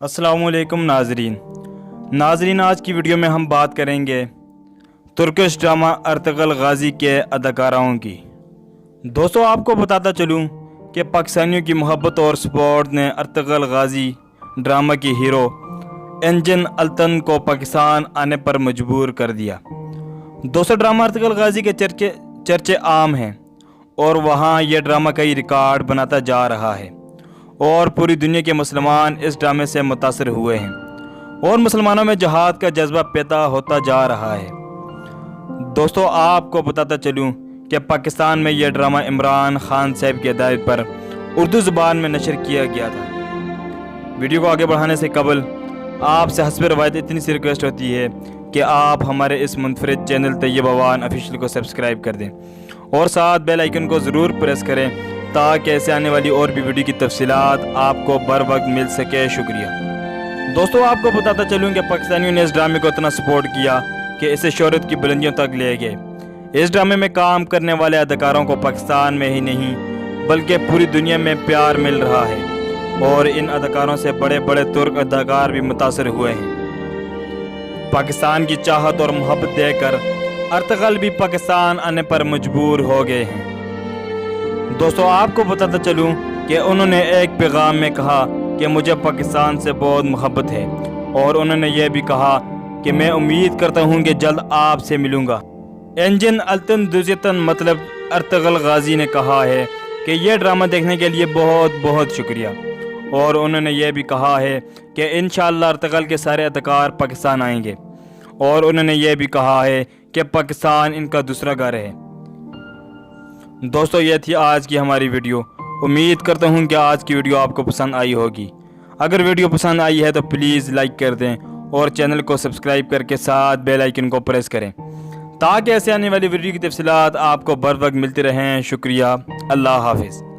अस्सलामुअलैकुम नाजरीन, आज की वीडियो में हम बात करेंगे तुर्किश ड्रामा अर्तगल गाजी के अदाकाराओं की। दोस्तों, आपको बताता चलूं कि पाकिस्तानियों की मोहब्बत और सपोर्ट ने अर्तगल गाजी ड्रामा की हीरो एंजन अल्तन को पाकिस्तान आने पर मजबूर कर दिया। दोस्तों, ड्रामा अर्तगल गाजी के चर्चे आम हैं और वहाँ यह ड्रामा कई रिकॉर्ड बनाता जा रहा है और पूरी दुनिया के मुसलमान इस ड्रामे से मुतासर हुए हैं और मुसलमानों में जहाद का जज्बा पैदा होता जा रहा है। दोस्तों, आपको बताता चलूं कि पाकिस्तान में यह ड्रामा इमरान खान साहब की हिदायत पर उर्दू ज़ुबान में नशर किया गया था। वीडियो को आगे बढ़ाने से कबल आपसे हस्ब रवायत इतनी सी रिक्वेस्ट होती है कि आप हमारे इस मुनफरिद चैनल तैयब अवान ऑफिशियल को सब्सक्राइब कर दें और साथ बेल आइकन को ज़रूर प्रेस करें ताकि ऐसे आने वाली और भी वीडियो की तफसीलात आपको बर वक्त मिल सके। शुक्रिया। दोस्तों, आपको बताता चलूँ कि पाकिस्तानियों ने इस ड्रामे को इतना सपोर्ट किया कि इसे शोहरत की बुलंदियों तक ले गए। इस ड्रामे में काम करने वाले अदाकारों को पाकिस्तान में ही नहीं बल्कि पूरी दुनिया में प्यार मिल रहा है और इन अदाकारों से बड़े बड़े तुर्क अदाकार भी मुतासर हुए हैं। पाकिस्तान की चाहत और मोहब्बत देकर अर्तगल भी पाकिस्तान आने पर मजबूर हो गए हैं। दोस्तों, आपको बताता चलूं कि उन्होंने एक पैगाम में कहा कि मुझे पाकिस्तान से बहुत मोहब्बत है और उन्होंने यह भी कहा कि मैं उम्मीद करता हूं कि जल्द आपसे मिलूंगा। एंजन अल्तन दुज़तन मतलब अर्तगल गाजी ने कहा है कि यह ड्रामा देखने के लिए बहुत बहुत शुक्रिया और उन्होंने यह भी कहा है कि इंशाअल्लाह अर्तगल के सारे अदाकार पाकिस्तान आएंगे और उन्होंने यह भी कहा है कि पाकिस्तान इनका दूसरा घर है। दोस्तों, यह थी आज की हमारी वीडियो। उम्मीद करता हूँ कि आज की वीडियो आपको पसंद आई होगी। अगर वीडियो पसंद आई है तो प्लीज़ लाइक कर दें और चैनल को सब्सक्राइब करके साथ बेल आइकन को प्रेस करें ताकि ऐसे आने वाली वीडियो की तफसीलात आपको बर वक्त मिलती रहें। शुक्रिया। अल्लाह हाफिज़।